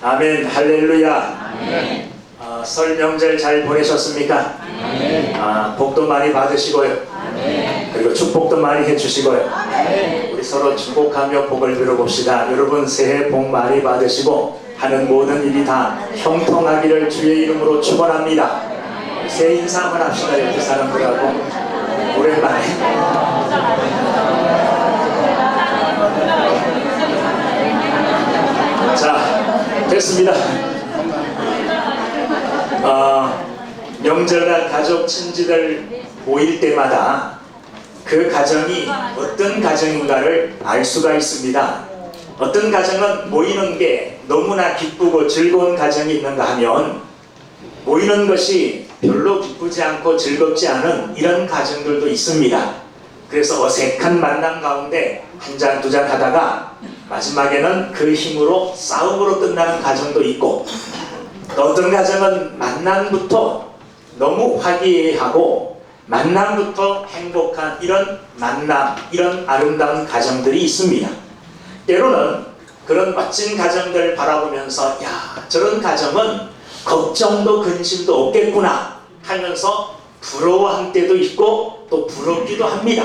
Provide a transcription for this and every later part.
아멘. 할렐루야. 아멘. 설 명절 잘 보내셨습니까? 아멘. 복도 많이 받으시고요. 아멘. 그리고 축복도 많이 해주시고요. 아멘. 우리 서로 축복하며 복을 빌어봅시다. 여러분 새해 복 많이 받으시고 하는 모든 일이 다 형통하기를 주의 이름으로 축원합니다. 새해 인사 한번 합시다. 옆에 사람들하고 오랜만에. 자, 됐습니다. 명절날 가족 친지들 모일 때마다 그 가정이 어떤 가정인가를 알 수가 있습니다. 어떤 가정은 모이는 게 너무나 기쁘고 즐거운 가정이 있는가 하면 모이는 것이 별로 기쁘지 않고 즐겁지 않은 이런 가정들도 있습니다. 그래서 어색한 만남 가운데 한 잔 두 잔 하다가 마지막에는 그 힘으로 싸움으로 끝나는 가정도 있고, 또 어떤 가정은 만남부터 너무 화기애애하고 만남부터 행복한 이런 만남, 이런 아름다운 가정들이 있습니다. 때로는 그런 멋진 가정들 바라보면서 야, 저런 가정은 걱정도 근심도 없겠구나 하면서 부러워할 때도 있고 또 부럽기도 합니다.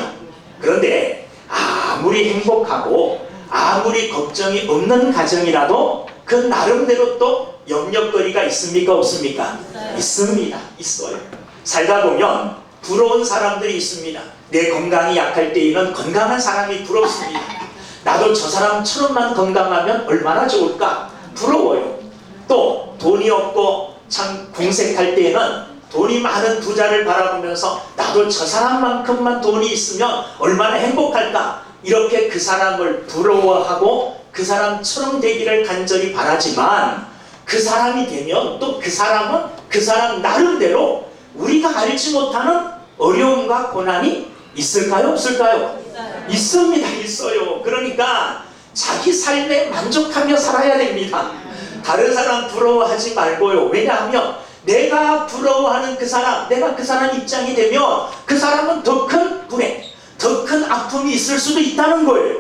그런데 아무리 행복하고 아무리 걱정이 없는 가정이라도 그 나름대로 또 염려거리가 있습니까? 없습니까? 있습니다. 있어요. 살다 보면 부러운 사람들이 있습니다. 내 건강이 약할 때에는 건강한 사람이 부럽습니다. 나도 저 사람처럼만 건강하면 얼마나 좋을까? 부러워요. 또 돈이 없고 참 궁색할 때에는 돈이 많은 부자를 바라보면서 나도 저 사람만큼만 돈이 있으면 얼마나 행복할까? 이렇게 그 사람을 부러워하고 그 사람처럼 되기를 간절히 바라지만 그 사람이 되면 또 그 사람은 그 사람 나름대로 우리가 알지 못하는 어려움과 고난이 있을까요? 없을까요? 있습니다. 있어요. 그러니까 자기 삶에 만족하며 살아야 됩니다. 다른 사람 부러워하지 말고요. 왜냐하면 내가 부러워하는 그 사람, 내가 그 사람 입장이 되면 그 사람은 더 큰 불행, 더 큰 아픔이 있을 수도 있다는 거예요.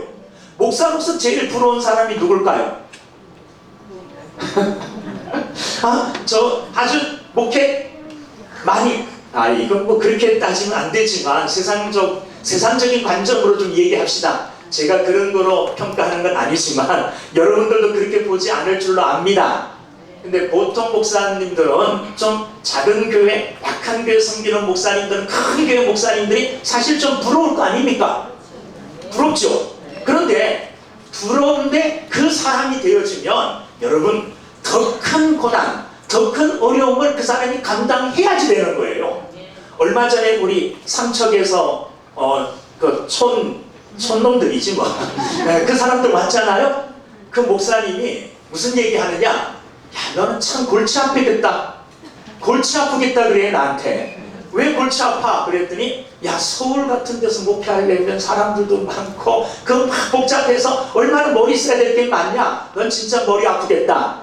목사로서 제일 부러운 사람이 누굴까요? 저 아주 목회 많이, 이건 뭐 그렇게 따지면 안 되지만 세상적인 관점으로 좀 얘기합시다. 제가 그런 거로 평가하는 건 아니지만 여러분들도 그렇게 보지 않을 줄로 압니다. 근데 보통 목사님들은 좀 작은 교회, 약한 교회 섬기는 목사님들은 큰 교회 목사님들이 사실 좀 부러울 거 아닙니까? 부럽죠? 그런데 부러운데 그 사람이 되어지면 여러분 더 큰 고난, 더 큰 어려움을 그 사람이 감당해야지 되는 거예요. 얼마 전에 우리 삼척에서 그 촌놈들이지 뭐 그 사람들 왔잖아요. 그 목사님이 무슨 얘기 하느냐, 야 너는 참 골치 아프겠다, 골치 아프겠다 그래 나한테. 왜 골치 아파? 그랬더니 야 서울 같은 데서 목회하려면 사람들도 많고 그 막 복잡해서 얼마나 머리 써야 될 게 많냐, 넌 진짜 머리 아프겠다.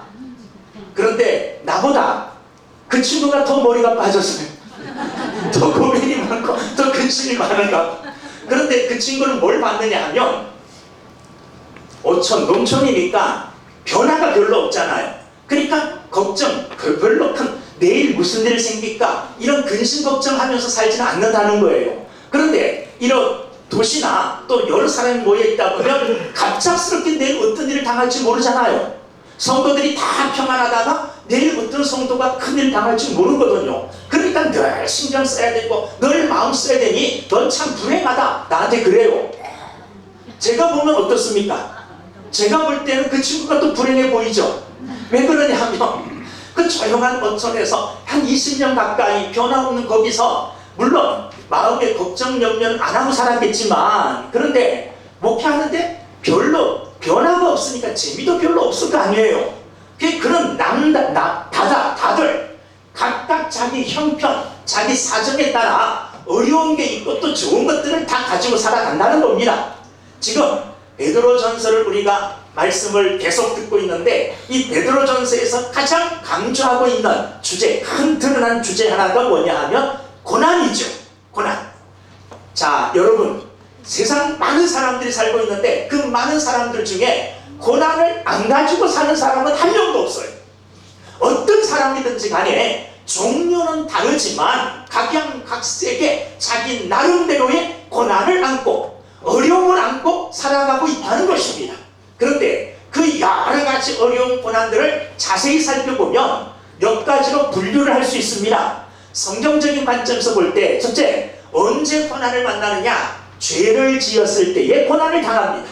그런데 나보다 그 친구가 더 머리가 빠졌어요. 더 고민이 많고 더 근심이 많은가. 그런데 그 친구는 뭘 받느냐 하면 농촌이니까 변화가 별로 없잖아요. 그러니까 걱정, 별로 큰 내일 무슨 일 생길까 이런 근심 걱정하면서 살지는 않는다는 거예요. 그런데 이런 도시나 또 여러 사람이 모여있다 보면 갑작스럽게 내일 어떤 일을 당할지 모르잖아요. 성도들이 다 평안하다가 내일 어떤 성도가 큰일 당할지 모르거든요. 그러니까 늘 신경 써야 되고 늘 마음 써야 되니 넌 참 불행하다 나한테 그래요. 제가 보면 어떻습니까? 제가 볼 때는 그 친구가 또 불행해 보이죠. 왜 그러냐 하면 그 조용한 어촌에서 한 20년 가까이 변화 없는 거기서 물론 마음의 걱정 염려는 안 하고 살았겠지만 그런데 목회하는데 별로 변화가 없으니까 재미도 별로 없을 거 아니에요. 그런 다들 각각 자기 형편, 자기 사정에 따라 어려운 게 있고 또 좋은 것들을 다 가지고 살아간다는 겁니다. 지금 베드로전서를 우리가 말씀을 계속 듣고 있는데 이 베드로전서에서 가장 강조하고 있는 주제, 큰 드러난 주제 하나가 뭐냐 하면 고난이죠. 고난. 자, 여러분 세상 많은 사람들이 살고 있는데 그 많은 사람들 중에 고난을 안 가지고 사는 사람은 한 명도 없어요. 어떤 사람이든지 간에 종류는 다르지만 각양각색의 자기 나름대로의 고난을 안고 어려움을 안고 살아가고 있다는 것입니다. 그런데 그 여러 가지 어려운 고난들을 자세히 살펴보면 몇 가지로 분류를 할 수 있습니다. 성경적인 관점에서 볼 때 첫째, 언제 고난을 만나느냐? 죄를 지었을 때에 고난을 당합니다.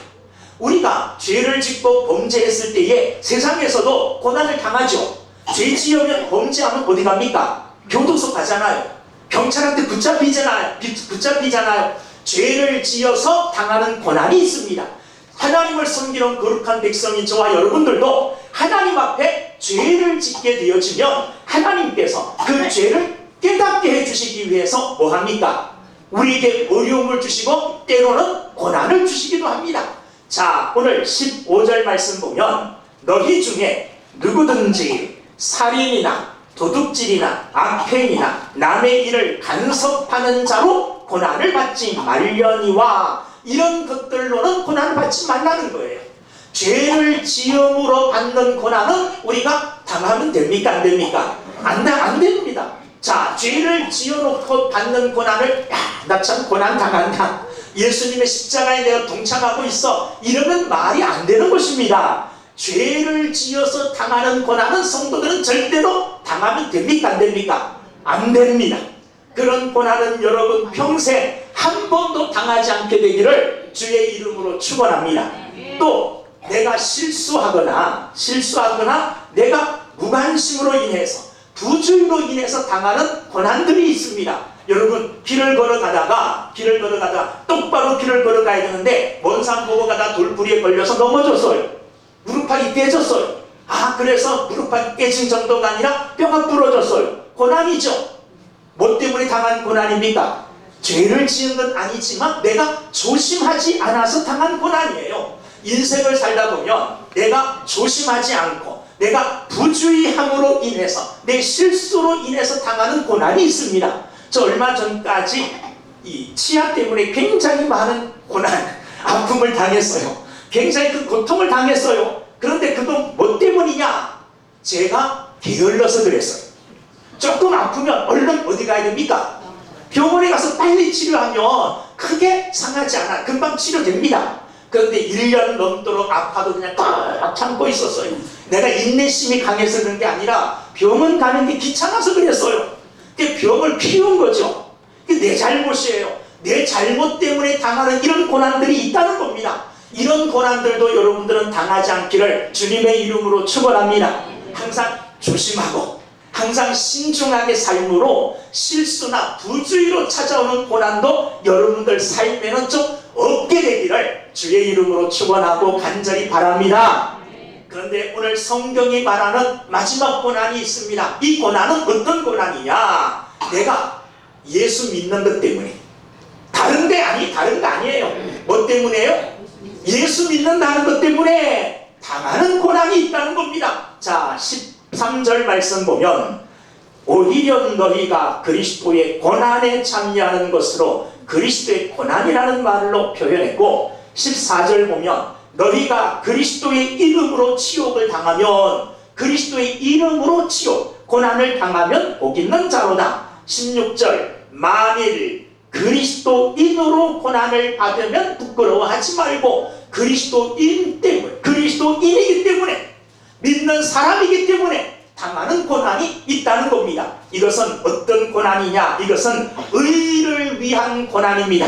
우리가 죄를 짓고 범죄했을 때에 세상에서도 고난을 당하죠. 죄 지으면 범죄하면 어디 갑니까? 교도소 가잖아요. 경찰한테 붙잡히잖아요. 죄를 지어서 당하는 고난이 있습니다. 하나님을 섬기는 거룩한 백성인 저와 여러분들도 하나님 앞에 죄를 짓게 되어지면 하나님께서 그 죄를 깨닫게 해주시기 위해서 뭐합니까? 우리에게 어려움을 주시고 때로는 고난을 주시기도 합니다. 자, 오늘 15절 말씀 보면 너희 중에 누구든지 살인이나 도둑질이나 악행이나 남의 일을 간섭하는 자로 고난을 받지 말려니와, 이런 것들로는 고난을 받지 말라는 거예요. 죄를 지음으로 받는 고난은 우리가 당하면 됩니까? 안 됩니까? 안 됩니다. 자, 죄를 지어놓고 받는 고난을 나 참 고난 당한다, 예수님의 십자가에 내가 동참하고 있어, 이러면 말이 안 되는 것입니다. 죄를 지어서 당하는 고난은 성도들은 절대로 당하면 됩니까? 안 됩니까? 안 됩니다. 그런 고난은 여러분 평생 한 번도 당하지 않게 되기를 주의 이름으로 축원합니다. 또 내가 실수하거나 내가 무관심으로 인해서 부주의로 인해서 당하는 고난들이 있습니다. 여러분 길을 걸어가다가 똑바로 길을 걸어가야 되는데 먼 산 보고 가다 돌부리에 걸려서 넘어졌어요. 무릎팍이 깨졌어요. 그래서 무릎팍이 깨진 정도가 아니라 뼈가 부러졌어요. 고난이죠. 뭐 때문에 당한 고난입니까? 죄를 지은 건 아니지만 내가 조심하지 않아서 당한 고난이에요. 인생을 살다 보면 내가 조심하지 않고 내가 부주의함으로 인해서 내 실수로 인해서 당하는 고난이 있습니다. 저 얼마 전까지 이 치아 때문에 굉장히 많은 고난, 아픔을 당했어요. 굉장히 그 고통을 당했어요. 그런데 그건 뭐 때문이냐? 제가 게을러서 그랬어요. 조금 아프면 얼른 어디 가야 됩니까? 병원에 가서 빨리 치료하면 크게 상하지 않아. 금방 치료됩니다. 그런데 1년 넘도록 아파도 그냥 꽉 참고 있었어요. 내가 인내심이 강해서 그런 게 아니라 병원 가는 게 귀찮아서 그랬어요. 그 병을 피운 거죠. 그게 내 잘못이에요. 내 잘못 때문에 당하는 이런 고난들이 있다는 겁니다. 이런 고난들도 여러분들은 당하지 않기를 주님의 이름으로 축원합니다. 항상 조심하고 항상 신중하게 삶으로 실수나 부주의로 찾아오는 고난도 여러분들 삶에는 좀 없게 되기를 주의 이름으로 축원하고 간절히 바랍니다. 그런데 오늘 성경이 말하는 마지막 고난이 있습니다. 이 고난은 어떤 고난이냐? 내가 예수 믿는 것 때문에. 다른 거 아니에요. 뭐 때문에요? 예수 믿는다는 것 때문에 당하는 고난이 있다는 겁니다. 자, 13절 말씀 보면 오히려 너희가 그리스도의 고난에 참여하는 것으로 그리스도의 고난이라는 말로 표현했고, 14절 보면 너희가 그리스도의 이름으로 치욕을 당하면, 그리스도의 이름으로 치욕, 고난을 당하면 복 있는 자로다. 16절 만일 그리스도인으로 고난을 받으면 부끄러워하지 말고, 그리스도인이기 때문에, 믿는 사람이기 때문에 당하는 고난이 있다는 겁니다. 이것은 어떤 고난이냐? 이것은 의를 위한 고난입니다.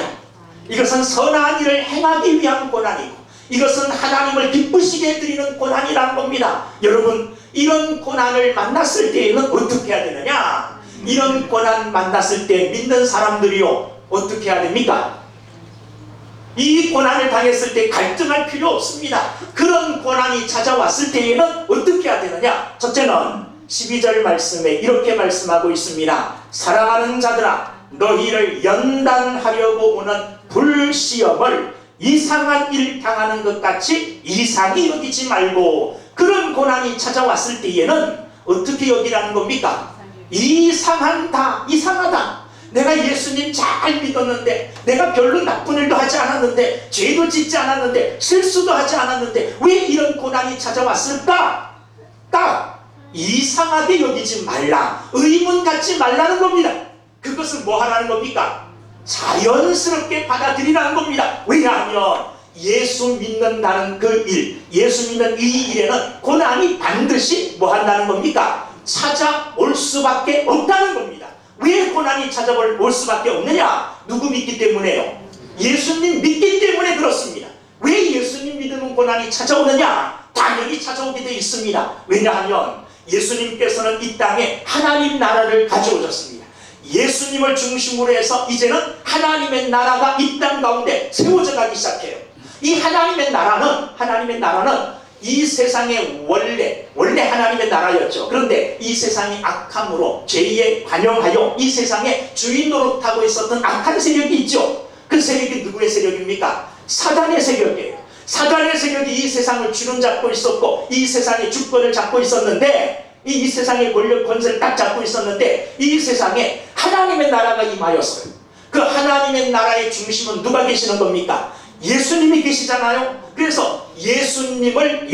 이것은 선한 일을 행하기 위한 고난이고, 이것은 하나님을 기쁘시게 해드리는 고난이라는 겁니다. 여러분, 이런 고난을 만났을 때에는 어떻게 해야 되느냐? 이런 고난 만났을 때 믿는 사람들이요, 어떻게 해야 됩니까? 이 고난을 당했을 때 갈등할 필요 없습니다. 그런 고난이 찾아왔을 때에는 어떻게 해야 되느냐? 첫째는 12절 말씀에 이렇게 말씀하고 있습니다. 사랑하는 자들아, 너희를 연단하려고 오는 불시험을 이상한 일 당하는 것 같이 이상히 여기지 말고, 그런 고난이 찾아왔을 때에는 어떻게 여기라는 겁니까? 이상하다. 내가 예수님 잘 믿었는데, 내가 별로 나쁜 일도 하지 않았는데, 죄도 짓지 않았는데, 실수도 하지 않았는데 왜 이런 고난이 찾아왔을까? 딱 이상하게 여기지 말라, 의문 갖지 말라는 겁니다. 그것을 뭐 하라는 겁니까? 자연스럽게 받아들이라는 겁니다. 왜냐하면 예수 믿는다는 그 일, 예수 믿는 이 일에는 고난이 반드시 뭐 한다는 겁니까? 찾아올 수밖에 없다는 겁니다. 왜 고난이 찾아올 수밖에 없느냐? 누구 믿기 때문에요? 예수님 믿기 때문에 그렇습니다. 왜 예수님 믿으면 고난이 찾아오느냐? 당연히 찾아오게 되어 있습니다. 왜냐하면 예수님께서는 이 땅에 하나님 나라를 가져오셨습니다. 예수님을 중심으로 해서 이제는 하나님의 나라가 이 땅 가운데 세워져 가기 시작해요. 이 하나님의 나라는 이 세상의 원래 하나님의 나라였죠. 그런데 이 세상이 악함으로 죄에 관영하여 이 세상에 주인 노릇하고 있었던 악한 세력이 있죠. 그 세력이 누구의 세력입니까? 사단의 세력이에요. 사단의 세력이 이 세상을 주름잡고 있었고, 이 세상의 주권을 잡고 있었는데, 이 세상의 권력 권세를 딱 잡고 있었는데, 이 세상에 하나님의 나라가 임하였어요. 그 하나님의 나라의 중심은 누가 계시는 겁니까? 예수님이 계시잖아요. 그래서 예수님은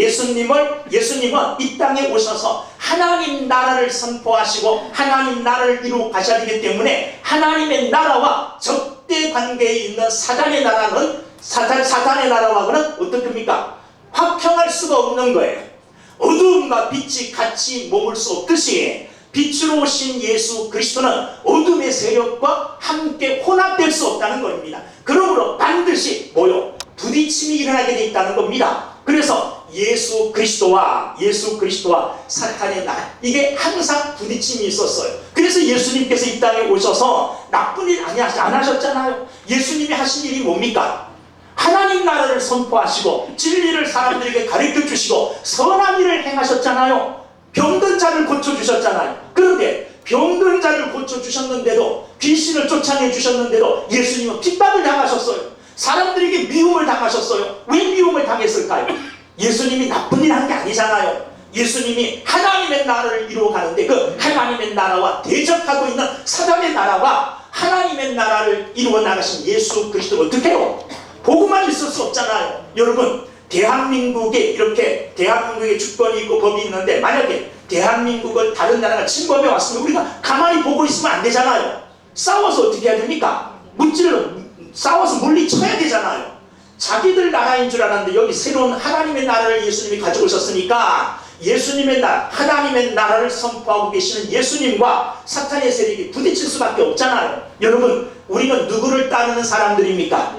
이 땅에 오셔서 하나님 나라를 선포하시고 하나님 나라를 이루어 가셔야 되기 때문에, 하나님의 나라와 적대 관계에 있는 사단의 나라와는 어떻습니까? 화평할 수가 없는 거예요. 어둠과 빛이 같이 머물 수 없듯이 빛으로 오신 예수 그리스도는 어둠의 세력과 함께 혼합될 수 없다는 겁니다. 그러므로 반드시 부딪힘이 일어나게 돼 있다는 겁니다. 그래서 예수 그리스도와 사탄의 나라, 이게 항상 부딪힘이 있었어요. 그래서 예수님께서 이 땅에 오셔서 나쁜 일 안 하셨잖아요. 예수님이 하신 일이 뭡니까? 하나님 나라를 선포하시고 진리를 사람들에게 가르쳐 주시고 선한 일을 행하셨잖아요. 병든 자를 고쳐주셨잖아요. 그런데 병든 자를 고쳐주셨는데도, 귀신을 쫓아내 주셨는데도 예수님은 핍박을 당하셨어요. 사람들에게 미움을 당하셨어요. 왜 미움을 당했을까요? 예수님이 나쁜 일 한 게 아니잖아요. 예수님이 하나님의 나라를 이루어 가는데, 그 하나님의 나라와 대적하고 있는 사단의 나라와 하나님의 나라를 이루어 나가신 예수 그리스도 어떻게 해요? 보고만 있을 수 없잖아요. 여러분, 대한민국에 주권이 있고 법이 있는데, 만약에 대한민국을 다른 나라가 침범해 왔으면 우리가 가만히 보고 있으면 안 되잖아요. 싸워서 어떻게 해야 됩니까? 싸워서 물리쳐야 되잖아요. 자기들 나라인 줄 알았는데 여기 새로운 하나님의 나라를 예수님이 가지고 오셨으니까, 예수님의 나라, 하나님의 나라를 선포하고 계시는 예수님과 사탄의 세력이 부딪힐 수밖에 없잖아요. 여러분, 우리는 누구를 따르는 사람들입니까?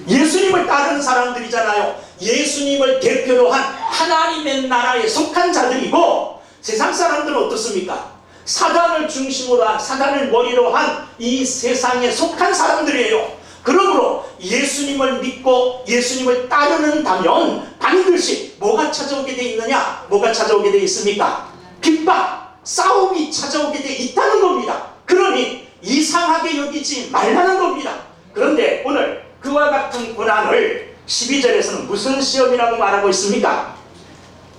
예수님을 따르는 사람들이잖아요. 예수님을 대표로 한 하나님의 나라에 속한 자들이고, 세상 사람들은 어떻습니까? 사단을 중심으로 한, 사단을 머리로 한 이 세상에 속한 사람들이에요. 그러므로 예수님을 믿고 예수님을 따르는다면 반드시 뭐가 찾아오게 돼 있느냐? 뭐가 찾아오게 돼 있습니까? 핍박, 싸움이 찾아오게 돼 있다는 겁니다. 그러니 이상하게 여기지 말라는 겁니다. 그런데 오늘 그와 같은 고난을 12절에서는 무슨 시험이라고 말하고 있습니까?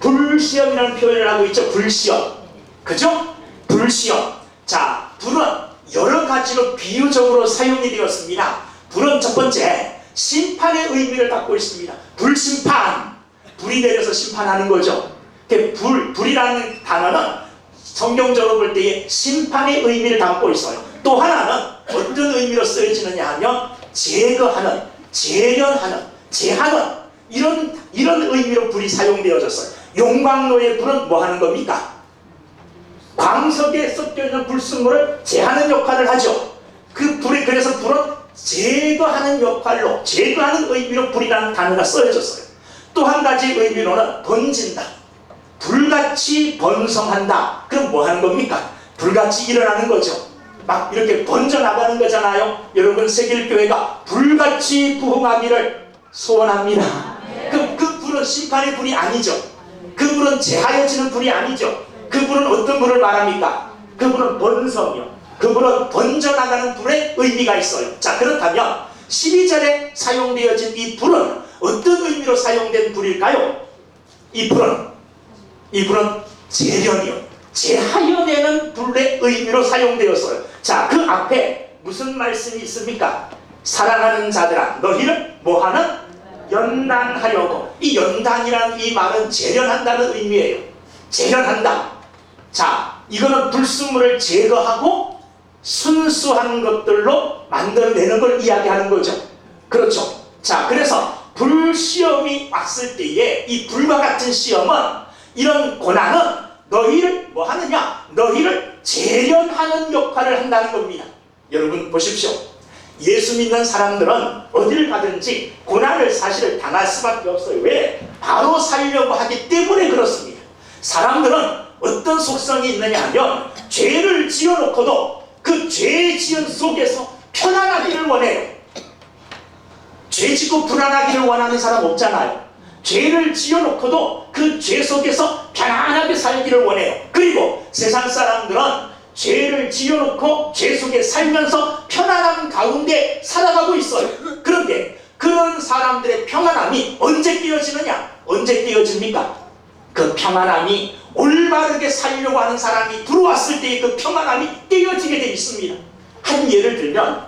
불시험이라는 표현을 하고 있죠. 불시험. 그죠? 불시험. 자, 불은 여러 가지로 비유적으로 사용이 되었습니다. 불은 첫 번째, 심판의 의미를 갖고 있습니다. 불심판. 불이 내려서 심판하는 거죠. 불이라는 단어는 성경적으로 볼 때에 심판의 의미를 담고 있어요. 또 하나는 어떤 의미로 쓰여지느냐 하면 제거하는, 재련하는, 제하는, 이런 의미로 불이 사용되어졌어요. 용광로의 불은 뭐 하는 겁니까? 광석에 섞여있는 불순물을 제하는 역할을 하죠. 그래서 불은 제거하는 역할로, 제거하는 의미로 불이라는 단어가 쓰여졌어요. 또 한 가지 의미로는 번진다, 불같이 번성한다. 그럼 뭐 하는 겁니까? 불같이 일어나는 거죠. 막 이렇게 번져나가는 거잖아요. 여러분, 세길교회가 불같이 부흥하기를 소원합니다. 그 불은 심판의 불이 아니죠. 그 불은 제하여지는 불이 아니죠. 그 불은 어떤 불을 말합니까? 그 불은 번성이요. 그 불은 번져나가는 불의 의미가 있어요. 자, 그렇다면 12절에 사용되어진 이 불은 어떤 의미로 사용된 불일까요? 이 불은 재련이요, 제하여내는 불의 의미로 사용되었어요. 자, 그 앞에 무슨 말씀이 있습니까? 사랑하는 자들아 너희를 뭐하는? 연단하려고. 이 연단이라는 이 말은 재련한다는 의미예요. 재련한다. 자, 이거는 불순물을 제거하고 순수한 것들로 만들어내는 걸 이야기하는 거죠. 그렇죠. 자, 그래서 불시험이 왔을 때에 이 불과 같은 시험은, 이런 고난은 너희를 뭐 하느냐? 너희를 재련하는 역할을 한다는 겁니다. 여러분 보십시오. 예수 믿는 사람들은 어디를 가든지 고난을 사실을 당할 수밖에 없어요. 왜? 바로 살려고 하기 때문에 그렇습니다. 사람들은 어떤 속성이 있느냐 하면 죄를 지어놓고도 그 죄 지은 속에서 편안하기를 원해요. 죄 짓고 불안하기를 원하는 사람 없잖아요. 죄를 지어놓고도 그 죄 속에서 편안하게 살기를 원해요. 그리고 세상 사람들은 죄를 지어놓고 죄 속에 살면서 편안한 가운데 살아가고 있어요. 그런데 그런 사람들의 평안함이 언제 깨어지느냐? 언제 깨어집니까? 그 평안함이 올바르게 살려고 하는 사람이 들어왔을 때의 그 평안함이 깨어지게 되어 있습니다. 한 예를 들면,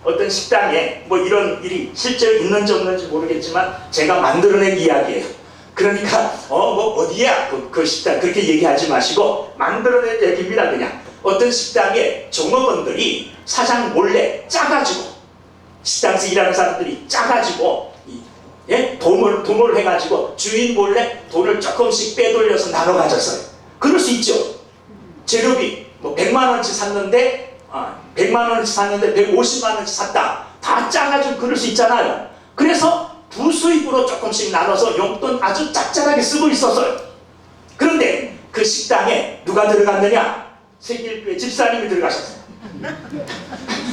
어떤 식당에 뭐 이런 일이 실제로 있는지 없는지 모르겠지만 제가 만들어낸 이야기예요. 그러니까 뭐 어디야 그 식당 그렇게 얘기하지 마시고 만들어낸 얘기입니다. 그냥 어떤 식당에 종업원들이 사장 몰래 짜가지고, 식당에서 일하는 사람들이 짜가지고 도모를 해가지고 주인 몰래 돈을 조금씩 빼돌려서 나눠 가졌어요. 그럴 수 있죠. 재료비 뭐 100만원치 샀는데 100만원치 샀는데 150만원치 샀다. 다 짜가지고 그럴 수 있잖아요. 그래서 부수입으로 조금씩 나눠서 용돈 아주 짭짤하게 쓰고 있었어요. 그런데 그 식당에 누가 들어갔느냐? 세길교회 집사님이 들어가셨어요.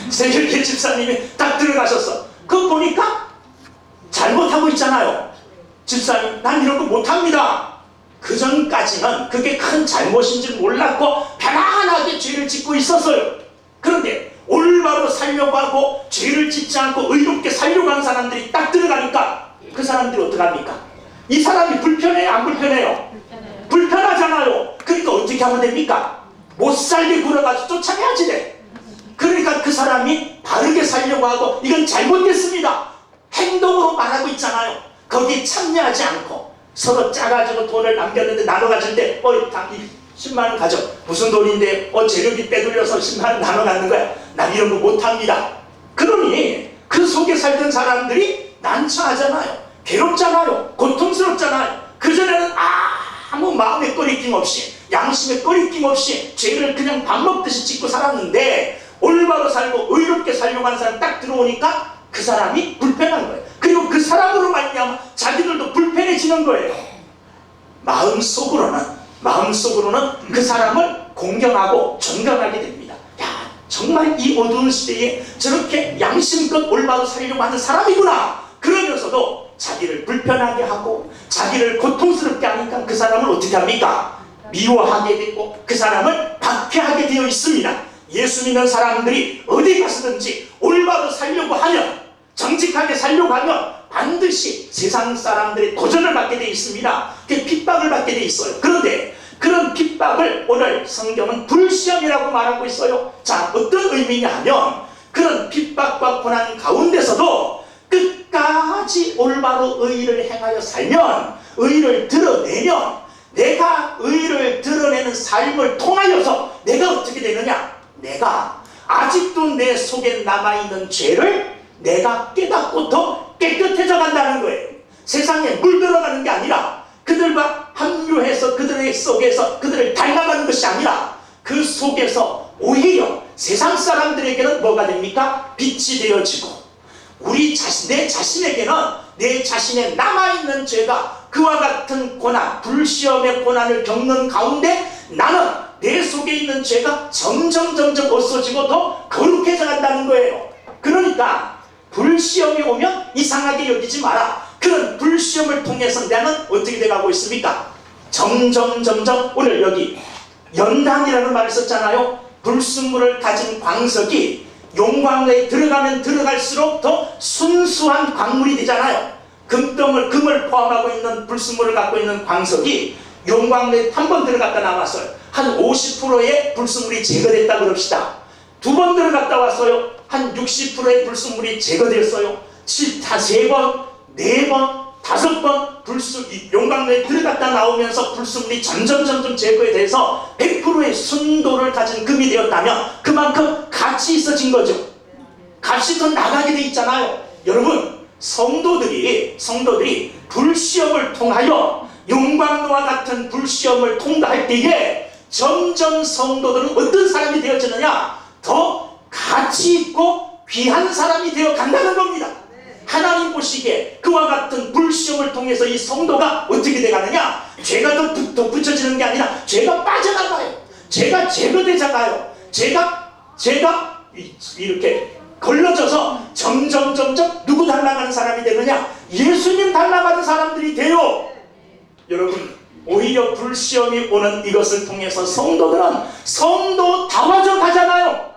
세길교회 집사님이 딱 들어가셨어. 그거 보니까 잘못하고 있잖아요. 집사님, 난 이런 거 못합니다. 그 전까지는 그게 큰 잘못인지 몰랐고 편안하게 죄를 짓고 있었어요. 그런데 올바로 살려고 하고 죄를 짓지 않고 의롭게 살려고 하는 사람들이 딱 들어가니까 그 사람들이 어떡합니까? 이 사람이 불편해요? 안 불편해요? 불편하잖아요. 그러니까 어떻게 하면 됩니까? 못 살게 굴어가지고 쫓아내야지 돼. 그러니까 그 사람이 바르게 살려고 하고 이건 잘못됐습니다. 행동으로 말하고 있잖아요. 거기에 참여하지 않고 서로 짜가지고 돈을 남겼는데 나눠 가질 때 10만원 가져. 무슨 돈인데 재료비 빼돌려서 10만원 나눠 갖는 거야. 난 이런 거 못합니다. 그러니 그 속에 살던 사람들이 난처하잖아요. 괴롭잖아요. 고통스럽잖아요. 그전에는 아무 마음의 꺼리낌 없이, 양심의 꺼리낌 없이 죄를 그냥 밥 먹듯이 짓고 살았는데 올바로 살고 의롭게 살려고 하는 사람 딱 들어오니까 그 사람이 불편한 거예요. 그리고 그 사람으로 말미암아 자기들도 불편해지는 거예요. 마음속으로는 그 사람을 공경하고 존경하게 됩니다. 야, 정말 이 어두운 시대에 저렇게 양심껏 올바로 살려고 하는 사람이구나. 그러면서도 자기를 불편하게 하고 자기를 고통스럽게 하니까 그 사람을 어떻게 합니까? 미워하게 되고 그 사람을 박해하게 되어 있습니다. 예수 믿는 사람들이 어디 가서든지 올바로 살려고 하면, 정직하게 살려고 하면 반드시 세상 사람들의 도전을 받게 되어 있습니다. 그 핍박을 받게 되어 있어요. 그런데 그런 핍박을 오늘 성경은 불시험이라고 말하고 있어요. 자, 어떤 의미냐 하면 그런 핍박과 고난 가운데서도 끝까지 올바로 의를 행하여 살면, 의를 드러내면, 내가 의를 드러내는 삶을 통하여서 내가 어떻게 되느냐? 내가 아직도 내 속에 남아있는 죄를 내가 깨닫고 더 깨끗해져 간다는 거예요. 세상에 물들어가는 게 아니라 그들과 합류해서 그들의 속에서 그들을 닮아가는 것이 아니라 그 속에서 오히려 세상 사람들에게는 뭐가 됩니까? 빛이 되어지고 내 자신에게는 내 자신에 남아있는 죄가 그와 같은 고난, 불시험의 고난을 겪는 가운데 나는 내 속에 있는 죄가 점점 없어지고 더 거룩해져 간다는 거예요. 그러니까 불시험이 오면 이상하게 여기지 마라. 그런 불시험을 통해서 나는 어떻게 돼가고 있습니까? 점점 오늘 여기 연단이라는 말을 썼잖아요. 불순물을 가진 광석이 용광로에 들어가면 들어갈수록 더 순수한 광물이 되잖아요. 금을 포함하고 있는 불순물을 갖고 있는 광석이 용광로에 한 번 들어갔다 나왔어요. 한 50%의 불순물이 제거됐다 그럽시다. 두 번 들어갔다 왔어요. 한 60%의 불순물이 제거됐어요. 3번, 4번, 5번 용광로에 들어갔다 나오면서 불순물이 점점 제거돼서 100%의 순도를 가진 금이 되었다면 그만큼 값이 있어진 거죠. 값이 더 나가게 돼 있잖아요. 여러분, 성도들이 불시험을 통하여 용광로와 같은 불시험을 통과할 때에 점점 성도들은 어떤 사람이 되어지느냐? 더 가치 있고 귀한 사람이 되어 간다는 겁니다. 하나님 보시기에 그와 같은 불시험을 통해서 이 성도가 어떻게 돼가느냐? 죄가 더 붙여지는 게 아니라 죄가 빠져나가요. 죄가 제거되잖아요. 죄가 이렇게 걸러져서 점점 누구 닮아가는 사람이 되느냐? 예수님 닮아가는 사람들이 돼요. 여러분, 오히려 불시험이 오는 이것을 통해서 성도들은 성도다워져 가잖아요.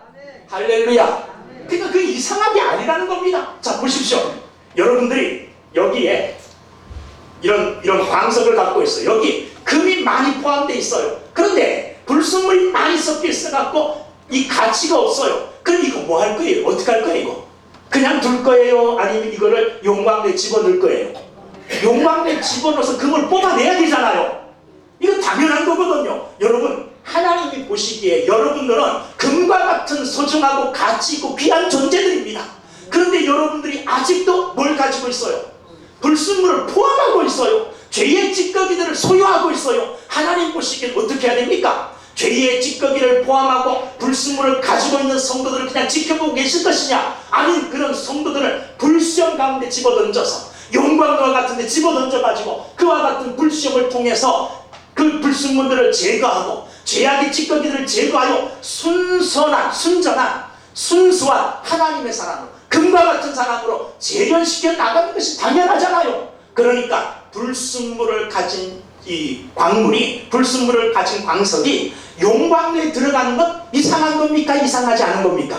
할렐루야. 그러니까 그 이상한 게 아니라는 겁니다. 자, 보십시오. 여러분들이 여기에 이런 광석을 갖고 있어요. 여기 금이 많이 포함되어 있어요. 그런데 불순물이 많이 섞여 있어갖고 이 가치가 없어요. 그럼 이거 뭐 할 거예요? 어떻게 할 거예요? 이거 그냥 둘 거예요? 아니면 이거를 용광로에 집어넣을 거예요? 용광로에 집어넣어서 금을 뽑아내야 되잖아요. 이거 당연한 거거든요. 여러분, 하나님이 보시기에 여러분들은 금과 같은 소중하고 가치 있고 귀한 존재들입니다. 그런데 여러분들이 아직도 뭘 가지고 있어요? 불순물을 포함하고 있어요. 죄의 찌꺼기들을 소유하고 있어요. 하나님 보시기에 어떻게 해야 됩니까? 죄의 찌꺼기를 포함하고 불순물을 가지고 있는 성도들을 그냥 지켜보고 계실 것이냐? 아니면 그런 성도들을 불시험 가운데 집어던져서 용광로와 같은 데 집어던져가지고 그와 같은 불시험을 통해서 그 불순물들을 제거하고 죄악의 찌꺼기들을 제거하여 순전한 하나님의 사람으로, 금과 같은 사람으로 재련시켜 나가는 것이 당연하잖아요. 그러니까 불순물을 가진 이 광물이, 불순물을 가진 광석이 용광로에 들어가는 건 이상한 겁니까? 이상하지 않은 겁니까?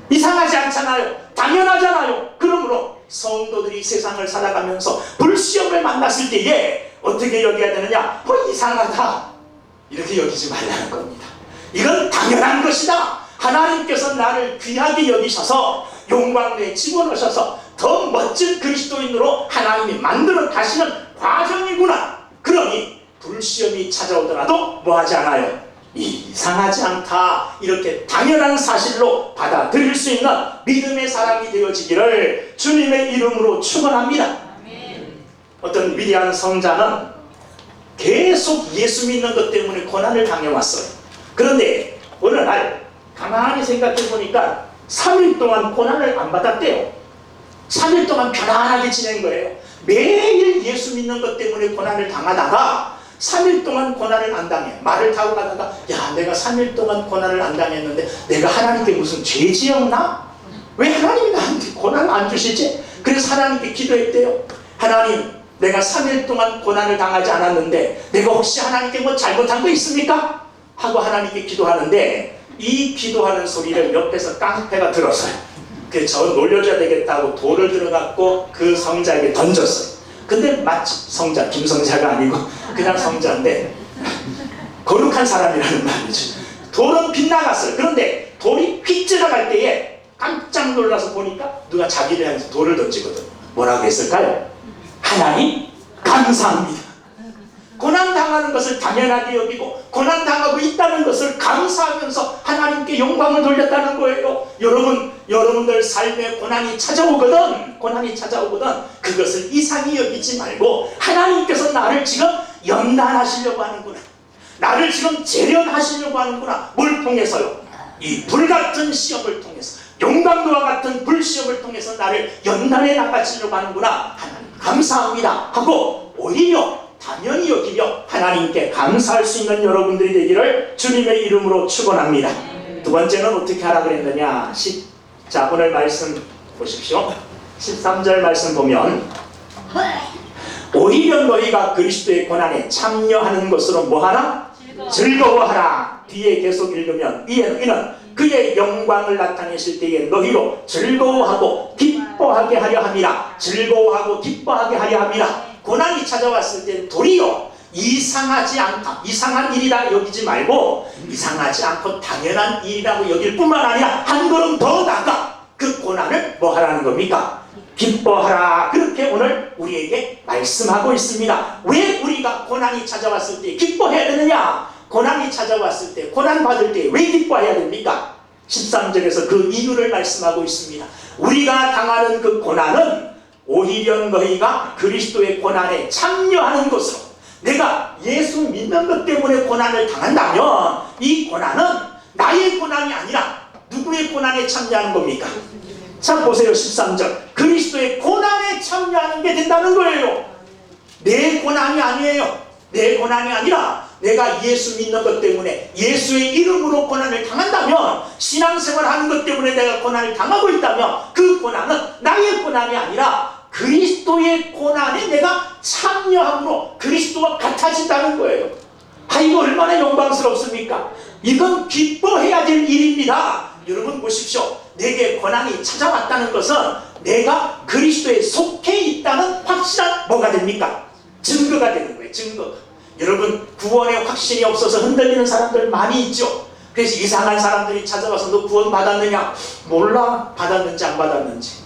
이상하지 않잖아요. 당연하잖아요. 그러므로 성도들이 세상을 살아가면서 불시험을 만났을 때에 어떻게 여겨야 되느냐? 이상하다, 이렇게 여기지 말라는 겁니다. 이건 당연한 것이다. 하나님께서 나를 귀하게 여기셔서 용광로에 집어넣으셔서 더 멋진 그리스도인으로 하나님이 만들어 가시는 과정이구나. 그러니 불시험이 찾아오더라도 뭐하지 않아요? 이상하지 않다, 이렇게 당연한 사실로 받아들일 수 있는 믿음의 사람이 되어지기를 주님의 이름으로 축원합니다. 어떤 위대한 성자는 계속 예수 믿는 것 때문에 고난을 당해왔어요. 그런데 어느 날 가만히 생각해 보니까 3일 동안 고난을 안 받았대요. 3일 동안 편안하게 지낸 거예요. 매일 예수 믿는 것 때문에 고난을 당하다가 3일 동안 고난을 안 당해. 말을 타고 가다가, 야, 내가 3일 동안 고난을 안 당했는데 내가 하나님께 무슨 죄 지었나? 왜 하나님이 나한테 고난을 안 주시지? 그래서 하나님께 기도했대요. 하나님, 내가 3일 동안 고난을 당하지 않았는데 내가 혹시 하나님께 뭐 잘못한 거 있습니까? 하고 하나님께 기도하는데 이 기도하는 소리를 옆에서 깡패가 들었어요. 그래서 저 놀려줘야 되겠다고 돌을 들어갖고 그 성자에게 던졌어요. 근데 마치 성자, 김성자가 아니고 그냥 성자인데 거룩한 사람이라는 말이죠. 돌은 빗나갔어요. 그런데 돌이 휙 지나갈 때에 깜짝 놀라서 보니까 누가 자기를 향해서 돌을 던지거든. 뭐라고 했을까요? 하나님 감사합니다. 고난당하는 것을 당연하게 여기고 고난당하고 있다는 것을 감사하면서 하나님께 영광을 돌렸다는 거예요. 여러분들 삶에 고난이 찾아오거든 그것을 이상히 여기지 말고 하나님께서 나를 지금 연단하시려고 하는구나, 나를 지금 재련하시려고 하는구나. 뭘 통해서요? 이 불같은 시험을 통해서, 용광로와 같은 불시험을 통해서 나를 연단해 나가시려고 하는구나. 하나님 감사합니다 하고 오히려 당연히 여기며 하나님께 감사할 수 있는 여러분들이 되기를 주님의 이름으로 축원합니다. 두 번째는 어떻게 하라 그랬느냐? 자, 오늘 말씀 보십시오. 13절 말씀 보면 오히려 너희가 그리스도의 고난에 참여하는 것으로 뭐하라? 즐거워하라. 뒤에 계속 읽으면 이는 그의 영광을 나타내실 때에 너희로 즐거워하고 기뻐하게 하려 함이라. 즐거워하고 기뻐하게 하려 함이라. 고난이 찾아왔을 때는 도리어 이상하지 않다, 이상한 일이다 여기지 말고 이상하지 않고 당연한 일이라고 여길 뿐만 아니라 한 걸음 더 나아가 그 고난을 뭐 하라는 겁니까? 기뻐하라. 그렇게 오늘 우리에게 말씀하고 있습니다. 왜 우리가 고난이 찾아왔을 때 기뻐해야 되느냐? 고난이 찾아왔을 때, 고난 받을 때 왜 기뻐해야 됩니까? 13절에서 그 이유를 말씀하고 있습니다. 우리가 당하는 그 고난은 오히려 너희가 그리스도의 고난에 참여하는 것으로, 내가 예수 믿는 것 때문에 고난을 당한다면 이 고난은 나의 고난이 아니라 누구의 고난에 참여하는 겁니까? 자 보세요. 13절 그리스도의 고난에 참여하는 게 된다는 거예요. 내 고난이 아니에요. 내 고난이 아니라 내가 예수 믿는 것 때문에 예수의 이름으로 고난을 당한다면, 신앙생활 하는 것 때문에 내가 고난을 당하고 있다면 그 고난은 나의 고난이 아니라 그리스도의 고난에 내가 참여함으로 그리스도와 같아진다는 거예요. 이거 얼마나 영광스럽습니까? 이건 기뻐해야 될 일입니다. 여러분 보십시오. 내게 고난이 찾아왔다는 것은 내가 그리스도에 속해 있다는 확실한 뭐가 됩니까? 증거가 되는 거예요. 증거가. 여러분 구원의 확신이 없어서 흔들리는 사람들 많이 있죠. 그래서 이상한 사람들이 찾아와서 너 구원 받았느냐? 몰라. 받았는지 안 받았는지.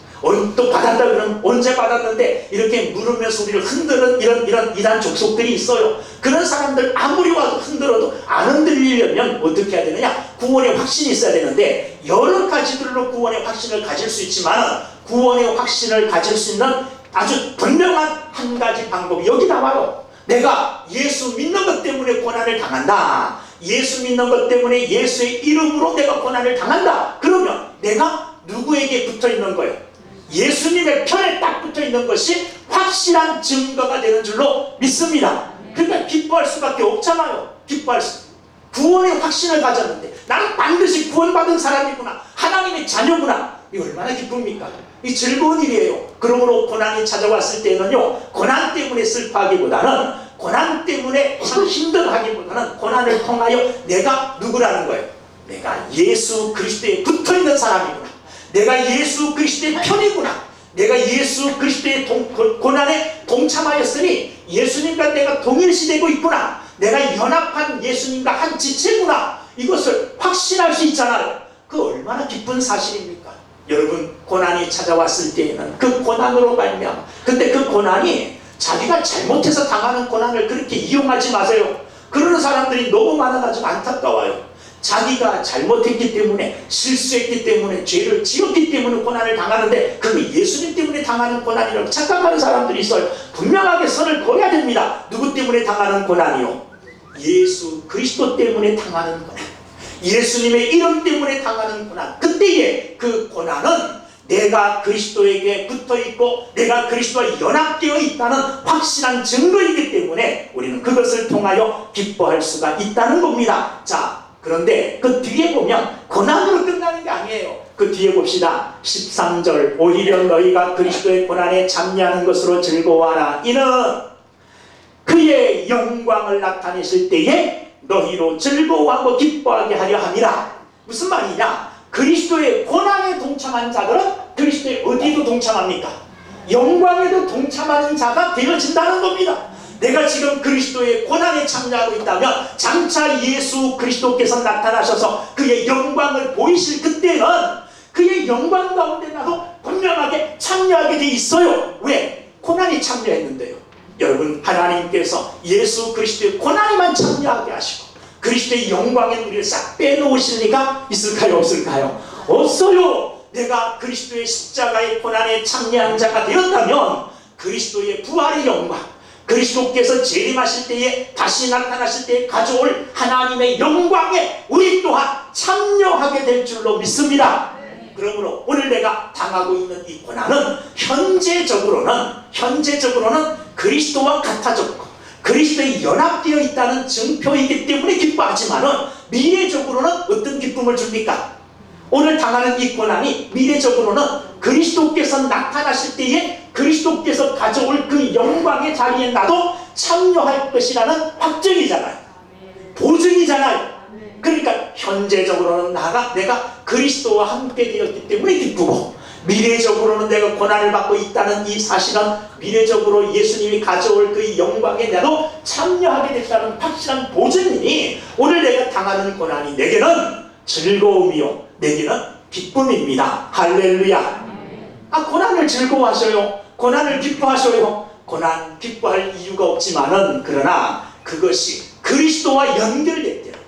또 받았다 그러면 언제 받았는데 이렇게 물으면서 우리를 흔드는 이런 이단 족속들이 있어요. 그런 사람들 아무리 와도 흔들어도 안 흔들리려면 어떻게 해야 되느냐? 구원의 확신이 있어야 되는데, 여러 가지들로 구원의 확신을 가질 수 있지만 구원의 확신을 가질 수 있는 아주 분명한 한 가지 방법이 여기 나와요. 내가 예수 믿는 것 때문에 고난을 당한다. 예수 믿는 것 때문에 예수의 이름으로 내가 고난을 당한다. 그러면 내가 누구에게 붙어 있는 거예요? 예수님의 편에 딱 붙어 있는 것이 확실한 증거가 되는 줄로 믿습니다. 그러니까 기뻐할 수밖에 없잖아요. 기뻐할 수. 구원의 확신을 가졌는데 나는 반드시 구원받은 사람이구나, 하나님의 자녀구나. 이거 얼마나 기쁩니까? 이 즐거운 일이에요. 그러므로 고난이 찾아왔을 때는요, 고난 때문에 슬퍼하기보다는, 고난 때문에 참 힘들어하기보다는 고난을 통하여 내가 누구라는 거예요? 내가 예수 그리스도에 붙어있는 사람이구나, 내가 예수 그리스도의 편이구나, 내가 예수 그리스도의 고난에 동참하였으니 예수님과 내가 동일시되고 있구나, 내가 연합한 예수님과 한 지체구나, 이것을 확신할 수 있잖아요. 그 얼마나 기쁜 사실입니까? 여러분 고난이 찾아왔을 때에는 그 고난으로 말미암아, 근데 그 고난이 자기가 잘못해서 당하는 고난을 그렇게 이용하지 마세요. 그러는 사람들이 너무 많아가지고 안타까워요. 자기가 잘못했기 때문에, 실수했기 때문에, 죄를 지었기 때문에 고난을 당하는데 그거 예수님 때문에 당하는 고난이라고 착각하는 사람들이 있어요. 분명하게 선을 그어야 됩니다. 누구 때문에 당하는 고난이요? 예수 그리스도 때문에 당하는 고난, 예수님의 이름 때문에 당하는 고난. 그때의 그 고난은 내가 그리스도에게 붙어있고 내가 그리스도와 연합되어 있다는 확실한 증거이기 때문에 우리는 그것을 통하여 기뻐할 수가 있다는 겁니다. 자, 그런데 그 뒤에 보면 고난으로 끝나는 게 아니에요. 그 뒤에 봅시다. 13절 오히려 너희가 그리스도의 고난에 참여하는 것으로 즐거워하라. 이는 그의 영광을 나타내실 때에 너희로 즐거워하고 기뻐하게 하려 함이라. 무슨 말이냐? 그리스도의 고난에 동참한 자들은 그리스도의 어디도 동참합니까? 영광에도 동참하는 자가 되어진다는 겁니다. 내가 지금 그리스도의 고난에 참여하고 있다면 장차 예수 그리스도께서 나타나셔서 그의 영광을 보이실 그때는 그의 영광 가운데 나도 분명하게 참여하게 돼 있어요. 왜? 고난에 참여했는데요. 여러분 하나님께서 예수 그리스도의 고난에만 참여하게 하시고 그리스도의 영광의 우리를 싹 빼놓으실 리가 있을까요? 없을까요? 없어요. 내가 그리스도의 십자가의 고난에 참여한 자가 되었다면 그리스도의 부활의 영광, 그리스도께서 재림하실 때에 다시 나타나실 때에 가져올 하나님의 영광에 우리 또한 참여하게 될 줄로 믿습니다. 그러므로 오늘 내가 당하고 있는 이 고난은 현재적으로는 그리스도와 같아졌고 그리스도에 연합되어 있다는 증표이기 때문에 기뻐하지만은 미래적으로는 어떤 기쁨을 줍니까? 오늘 당하는 이 고난이 미래적으로는 그리스도께서 나타나실 때에 그리스도께서 가져올 그 영광의 자리에 나도 참여할 것이라는 확증이잖아요. 보증이잖아요. 그러니까 현재적으로는 내가 그리스도와 함께 되었기 때문에 기쁘고 미래적으로는 내가 고난을 받고 있다는 이 사실은 미래적으로 예수님이 가져올 그 영광에 나도 참여하게 됐다는 확실한 보증이니 오늘 내가 당하는 고난이 내게는 즐거움이요 내게는 기쁨입니다. 할렐루야. 고난을 즐거워하셔요. 고난을 기뻐하셔요. 고난 기뻐할 이유가 없지만은 그러나 그것이 그리스도와 연결될 때는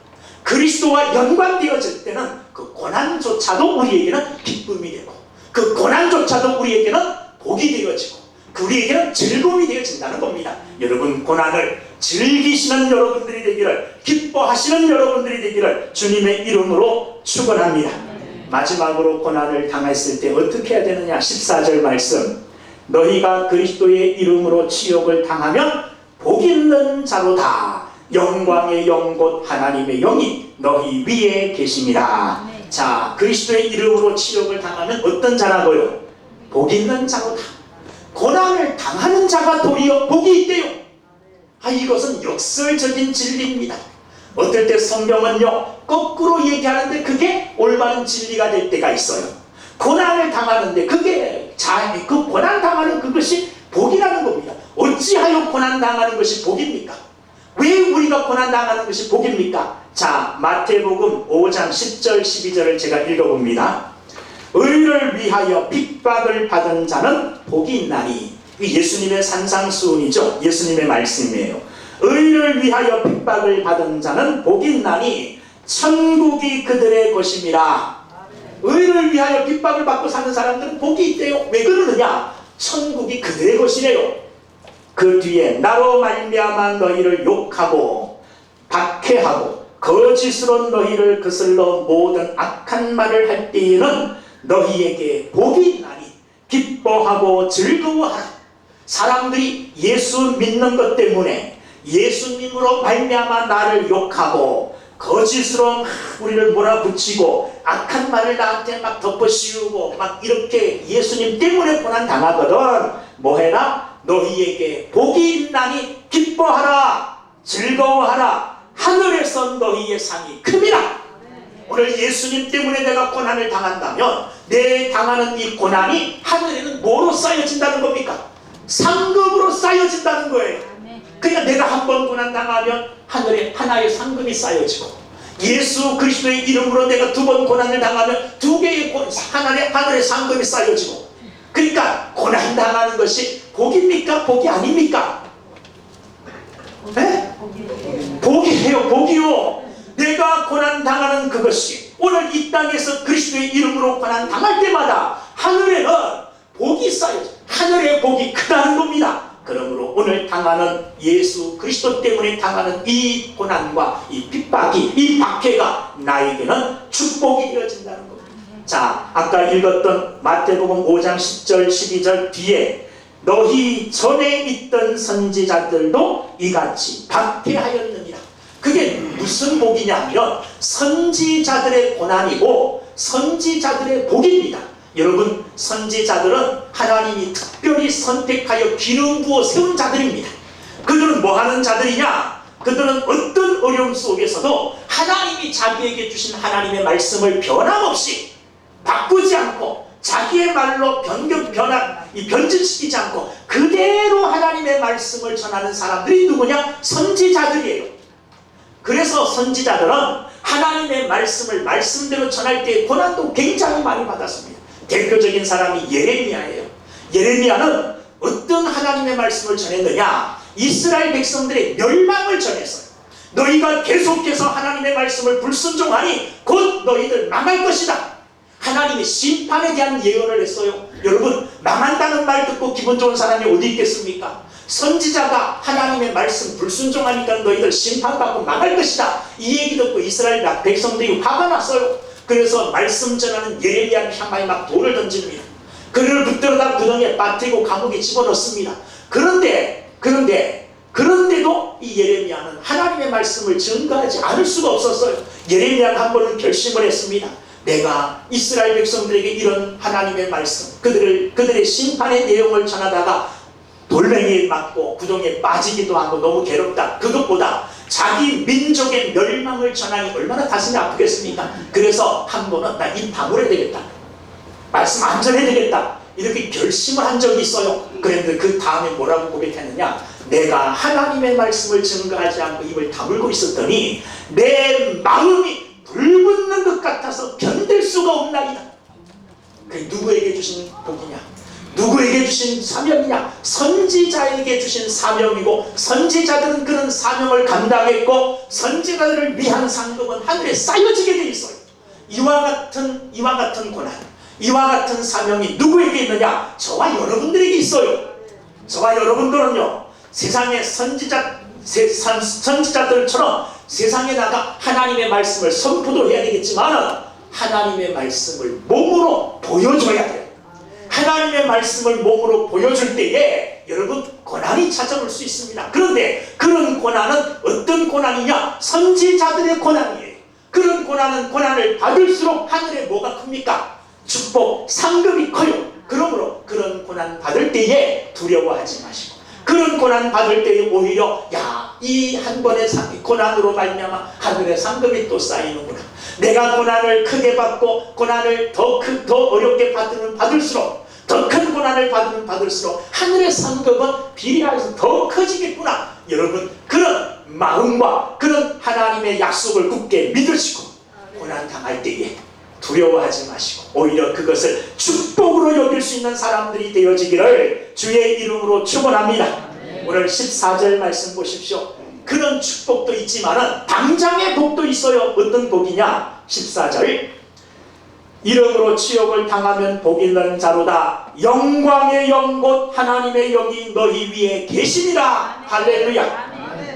그리스도와 연관되어질 때는 그 고난조차도 우리에게는 기쁨이 되고 그 고난조차도 우리에게는 복이 되어지고 우리에게는 즐거움이 되어진다는 겁니다. 여러분 고난을 즐기시는 여러분들이 되기를 기뻐하시는 여러분들이 되기를 주님의 이름으로 축원합니다. 마지막으로 고난을 당했을 때 어떻게 해야 되느냐 14절 말씀 너희가 그리스도의 이름으로 치욕을 당하면 복 있는 자로다. 영광의 영 곧 하나님의 영이 너희 위에 계십니다. 자 그리스도의 이름으로 치욕을 당하면 어떤 자라고요? 복 있는 자로다. 고난을 당하는 자가 도리어 복이 있대요. 이것은 역설적인 진리입니다. 어떨 때 성경은요 거꾸로 얘기하는데 그게 올바른 진리가 될 때가 있어요. 고난을 당하는데 그게 그 고난 당하는 그것이 복이라는 겁니다. 어찌하여 고난 당하는 것이 복입니까? 왜 우리가 고난 당하는 것이 복입니까? 자 마태복음 5장 10절 12절을 제가 읽어봅니다. 의를 위하여 핍박을 받은 자는 복이 있나니 예수님의 산상수훈이죠. 예수님의 말씀이에요. 의를 위하여 핍박을 받은 자는 복이 있나니 천국이 그들의 것임이라. 의를 위하여 핍박을 받고 사는 사람들은 복이 있대요. 왜 그러느냐? 천국이 그들의 것이래요. 그 뒤에 나로 말미암아 너희를 욕하고 박해하고 거짓으로 너희를 거슬러 모든 악한 말을 할 때에는 너희에게 복이 있나니 기뻐하고 즐거워하라. 사람들이 예수 믿는 것 때문에 예수님으로 말미암아 나를 욕하고 거짓으로 우리를 몰아붙이고 악한 말을 나한테 막 덮어씌우고 막 이렇게 예수님 때문에 고난 당하거든. 뭐해라? 너희에게 복이 있나니 기뻐하라 즐거워하라 하늘에서 너희의 상이 큽니다. 오늘 예수님 때문에 내가 고난을 당한다면 내 당하는 이 고난이 하늘에는 뭐로 쌓여진다는 겁니까? 상급으로 쌓여진다는 거예요. 그러니까 내가 한 번 고난 당하면 하늘에 하나의 상급이 쌓여지고 예수 그리스도의 이름으로 내가 두 번 고난을 당하면 두 개의 하늘의 상급이 쌓여지고 그러니까 고난 당하는 것이 복입니까? 복이 아닙니까? 네? 복이에요. 복이요. 내가 고난 당하는 그것이 오늘 이 땅에서 그리스도의 이름으로 고난 당할 때마다 하늘에는 복이 쌓여져. 하늘의 복이 크다는 겁니다. 그러므로 오늘 당하는 예수 그리스도 때문에 당하는 이 고난과 이 핍박이 이 박해가 나에게는 축복이 되어진다는 겁니다. 자 아까 읽었던 마태복음 5장 10절 12절 뒤에 너희 전에 있던 선지자들도 이같이 박해하였느니라. 그게 무슨 복이냐면 선지자들의 고난이고 선지자들의 복입니다. 여러분 선지자들은 하나님이 특별히 선택하여 기름 부어 세운 자들입니다. 그들은 뭐 하는 자들이냐? 그들은 어떤 어려움 속에서도 하나님이 자기에게 주신 하나님의 말씀을 변함없이 바꾸지 않고 자기의 말로 변질시키지 않고 그대로 하나님의 말씀을 전하는 사람들이 누구냐? 선지자들이에요. 그래서 선지자들은 하나님의 말씀을 말씀대로 전할 때 고난도 굉장히 많이 받았습니다. 대표적인 사람이 예레미야예요. 예레미야는 어떤 하나님의 말씀을 전했느냐? 이스라엘 백성들의 멸망을 전했어요. 너희가 계속해서 하나님의 말씀을 불순종하니 곧 너희들 망할 것이다. 하나님이 심판에 대한 예언을 했어요. 여러분 망한다는 말 듣고 기분 좋은 사람이 어디 있겠습니까? 선지자가 하나님의 말씀 불순종하니까 너희들 심판받고 망할 것이다. 이 얘기 듣고 이스라엘 백성들이 화가 났어요. 그래서 말씀 전하는 예레미야를 향하여 막 돌을 던집니다. 그를 붙들어다 구덩이에 빠뜨리고 감옥에 집어넣습니다. 그런데도 이 예레미야는 하나님의 말씀을 증거하지 않을 수가 없었어요. 예레미야는 한 번은 결심을 했습니다. 내가 이스라엘 백성들에게 이런 하나님의 말씀 그들의 심판의 내용을 전하다가 돌멩이에 맞고 구덩이에 빠지기도 하고 너무 괴롭다. 그것보다 자기 민족의 멸망을 전하니 얼마나 가슴이 아프겠습니까? 그래서 한 번은 나 입 다물어야 되겠다. 말씀 안 전해야 되겠다 이렇게 결심을 한 적이 있어요. 그런데 그 다음에 뭐라고 고백했느냐, 내가 하나님의 말씀을 증거하지 않고 입을 다물고 있었더니 내 마음이 불붙는 것 같아서 견딜 수가 없나이다. 그게 누구에게 주신 복이냐, 누구에게 주신 사명이냐, 선지자에게 주신 사명이고, 선지자들은 그런 사명을 감당했고 선지자들을 위한 상급은 하늘에 쌓여지게 돼 있어요. 이와 같은 고난, 이와 같은 사명이 누구에게 있느냐, 저와 여러분들에게 있어요. 저와 여러분들은요, 세상의 선지자들처럼 세상에 나가 하나님의 말씀을 선포도 해야 되겠지만 하나님의 말씀을 몸으로 보여줘야 돼요. 하나님의 말씀을 몸으로 보여줄 때에 여러분 고난이 찾아올 수 있습니다. 그런데 그런 고난은 어떤 고난이냐, 선지자들의 고난이에요. 그런 고난을 받을수록 하늘에 뭐가 큽니까? 축복, 상급이 커요. 그러므로 그런 고난 받을 때에 두려워하지 마시고, 그런 고난 받을 때에 오히려 이 한 번의 고난으로 말미암아 하늘의 상급이 또 쌓이는구나. 내가 고난을 크게 받고 고난을 더 어렵게 받을수록, 더 큰 고난을 받을수록 하늘의 상급은 비례해서 더 커지겠구나. 여러분 그런 마음과 그런 하나님의 약속을 굳게 믿으시고 고난 당할 때에 두려워하지 마시고 오히려 그것을 축복으로 여길 수 있는 사람들이 되어지기를 주의 이름으로 축원합니다. 오늘 14절 말씀 보십시오. 그런 축복도 있지만은 당장의 복도 있어요. 어떤 복이냐, 14절 이름으로 치욕을 당하면 복 있는 자로다. 영광의 영 곧 하나님의 영이 너희 위에 계시니라. 할렐루야.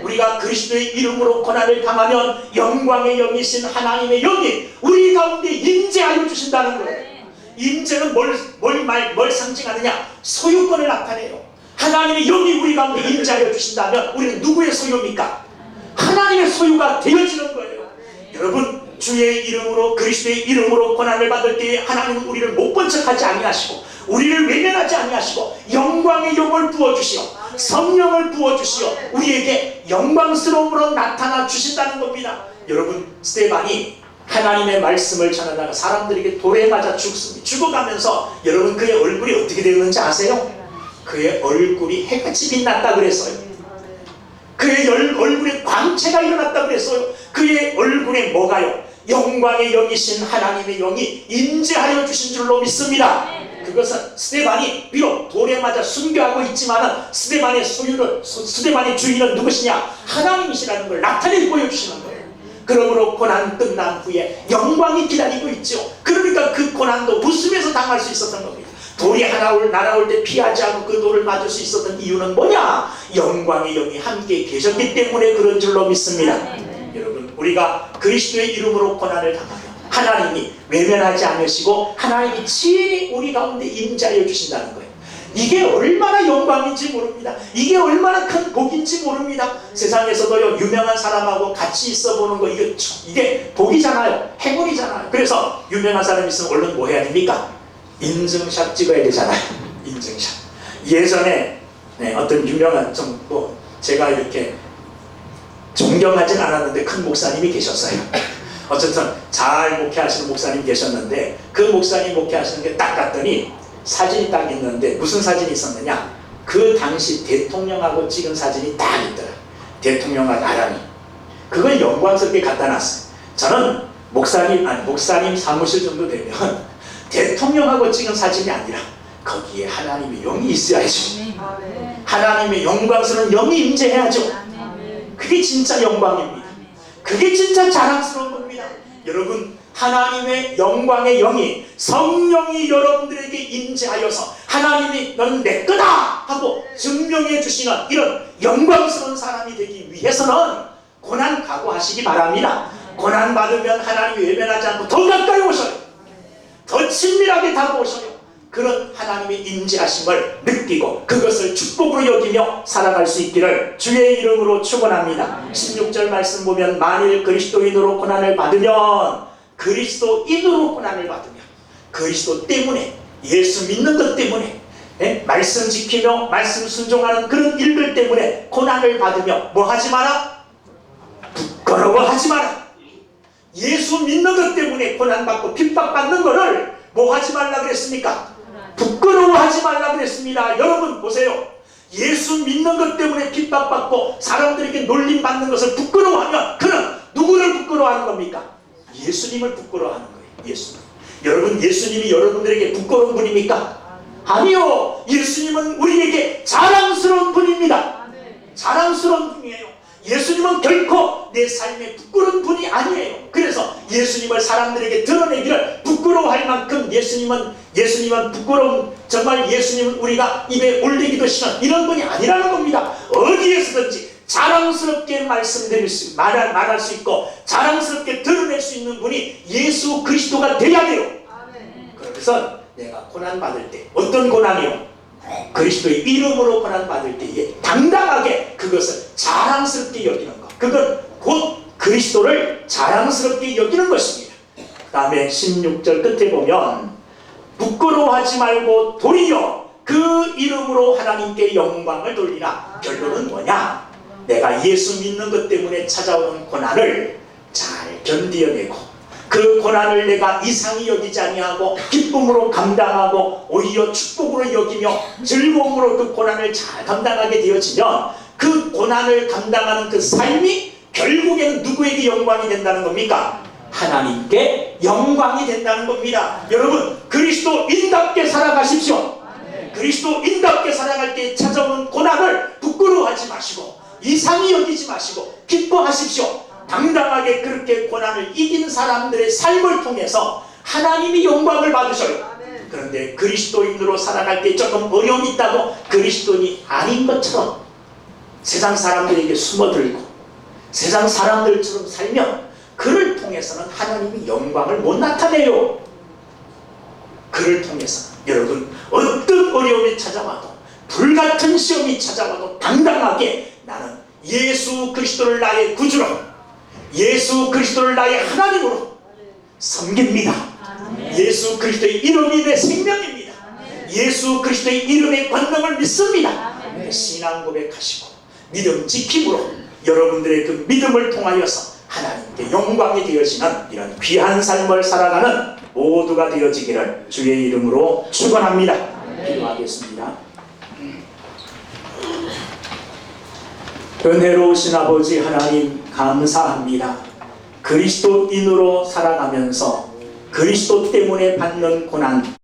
우리가 그리스도의 이름으로 고난을 당하면 영광의 영이신 하나님의 영이 우리 가운데 임재하여 주신다는 거예요. 임재는 뭘 상징하느냐, 소유권을 나타내요. 하나님의 영이 우리 가운데 임재하여 주신다면 우리는 누구의 소유입니까? 하나님의 소유가 되어지는 거예요. 여러분 주의 이름으로, 그리스도의 이름으로 고난을 받을 때에 하나님은 우리를 못 본 척하지 아니하시고 우리를 외면하지 아니하시고 영광의 영을 부어주시오, 성령을 부어주시오, 우리에게 영광스러움으로 나타나 주신다는 겁니다. 여러분 스데반이 하나님의 말씀을 전하다가 사람들에게 돌에 맞아 죽습니다. 죽어가면서 여러분 그의 얼굴이 어떻게 되었는지 아세요? 그의 얼굴이 해같이 빛났다 그랬어요. 그의 얼굴에 광채가 일어났다 그랬어요. 그의 얼굴에 뭐가요? 영광의 영이신 하나님의 영이 임재하여 주신 줄로 믿습니다. 그것은 스데반이 비록 돌에 맞아 순교하고 있지만 스데반의 주인은 누구시냐? 하나님이시라는 걸 나타내 보여주시는 거예요. 그러므로 고난 끝난 후에 영광이 기다리고 있죠. 그러니까 그 고난도 웃으면서 당할 수 있었던 겁니다. 돌이 날아올 때 피하지 않고 그 돌을 맞을 수 있었던 이유는 뭐냐? 영광의 영이 함께 계셨기 때문에 그런 줄로 믿습니다. 여러분 우리가 그리스도의 이름으로 고난을 당하면 하나님이 외면하지 않으시고 하나님이 친히 우리 가운데 임재하여 주신다는 거예요. 이게 얼마나 영광인지 모릅니다. 이게 얼마나 큰 복인지 모릅니다. 세상에서도요 유명한 사람하고 같이 있어 보는 거 이게 복이잖아요. 행운이잖아요. 그래서 유명한 사람이 있으면 얼른 뭐 해야 됩니까? 인증샷 찍어야 되잖아요. 인증샷. 예전에 어떤 유명한 제가 이렇게 존경하진 않았는데 큰 목사님이 계셨어요. 어쨌든 잘 목회하시는 목사님 계셨는데 그 목사님 목회하시는 게 딱 갔더니 사진이 딱 있는데 무슨 사진이 있었느냐, 그 당시 대통령하고 찍은 사진이 딱 있더라. 대통령과 나란히. 그걸 영광스럽게 갖다 놨어요. 저는 목사님 사무실 정도 되면 대통령하고 찍은 사진이 아니라 거기에 하나님의 영이 있어야죠. 하나님의 영광스러운 영이 임재해야죠. 그게 진짜 영광입니다. 그게 진짜 자랑스러운 겁니다. 여러분 하나님의 영광의 영이, 성령이 여러분들에게 임재하여서 하나님이 너는 내 거다 하고 증명해 주시는 이런 영광스러운 사람이 되기 위해서는 고난 각오하시기 바랍니다. 고난 받으면 하나님이 외면하지 않고 더 가까이 오셔요. 더 친밀하게 다가오셔요. 그런 하나님의 임재하심을 느끼고 그것을 축복으로 여기며 살아갈 수 있기를 주의 이름으로 축원합니다. 16절 말씀 보면 만일 그리스도인으로 고난을 받으면, 그리스도인으로 고난을 받으면, 그리스도 때문에, 예수 믿는 것 때문에, 말씀 지키며 말씀 순종하는 그런 일들 때문에 고난을 받으며 뭐 하지 마라? 부끄러워하지 마라. 예수 믿는 것 때문에 고난받고 핍박받는 것을 뭐 하지 말라 그랬습니까? 부끄러워하지 말라 그랬습니다. 여러분 보세요. 예수 믿는 것 때문에 핍박받고 사람들에게 놀림받는 것을 부끄러워하면 그는 누구를 부끄러워하는 겁니까? 예수님을 부끄러워하는 거예요. 예수님. 여러분, 예수님이 여러분들에게 부끄러운 분입니까? 아니요. 예수님은 우리에게 자랑스러운 분입니다. 자랑스러운 분이에요. 예수님은 결코 내 삶에 부끄러운 분이 아니에요. 그래서 예수님을 사람들에게 드러내기를 부끄러워할 만큼 예수님은 부끄러운, 정말 예수님은 우리가 입에 올리기도 싫은 이런 분이 아니라는 겁니다. 어디에서든지 자랑스럽게 말할 수 있고 자랑스럽게 드러낼 수 있는 분이 예수 그리스도가 돼야 돼요. 그래서 내가 고난받을 때, 어떤 고난이요? 그리스도의 이름으로 고난받을 때에 당당하게 그것을 자랑스럽게 여기는 것, 그건 곧 그리스도를 자랑스럽게 여기는 것입니다. 그 다음에 16절 끝에 보면 부끄러워하지 말고 도리어 그 이름으로 하나님께 영광을 돌리라. 결론은 뭐냐? 내가 예수 믿는 것 때문에 찾아오는 고난을 잘 견디어내고 그 고난을 내가 이상히 여기지 아니하고 기쁨으로 감당하고 오히려 축복으로 여기며 즐거움으로 그 고난을 잘 감당하게 되어지면 그 고난을 감당하는 그 삶이 결국에는 누구에게 영광이 된다는 겁니까? 하나님께 영광이 된다는 겁니다. 여러분, 그리스도인답게 살아가십시오. 그리스도인답게 살아갈 때 찾아오는 고난을 부끄러워하지 마시고 이상히 여기지 마시고 기뻐하십시오. 당당하게 그렇게 고난을 이긴 사람들의 삶을 통해서 하나님이 영광을 받으셔요. 그런데 그리스도인으로 살아갈 때 조금 어려움이 있다고 그리스도인이 아닌 것처럼 세상 사람들에게 숨어들고 세상 사람들처럼 살면 그를 통해서는 하나님이 영광을 못 나타내요. 그를 통해서 여러분, 어떤 어려움이 찾아와도 불같은 시험이 찾아와도 당당하게 나는 예수 그리스도를 나의 구주로, 예수 그리스도를 나의 하나님으로 섬깁니다. 예수 그리스도의 이름이 내 생명입니다. 예수 그리스도의 이름의 권능을 믿습니다. 신앙 고백하시고 믿음 지킴으로 여러분들의 그 믿음을 통하여서 하나님께 영광이 되어지는 이런 귀한 삶을 살아가는 모두가 되어지기를 주의 이름으로 축원합니다. 기도하겠습니다. 은혜로우신 아버지 하나님, 감사합니다. 그리스도인으로 살아가면서 그리스도 때문에 받는 고난,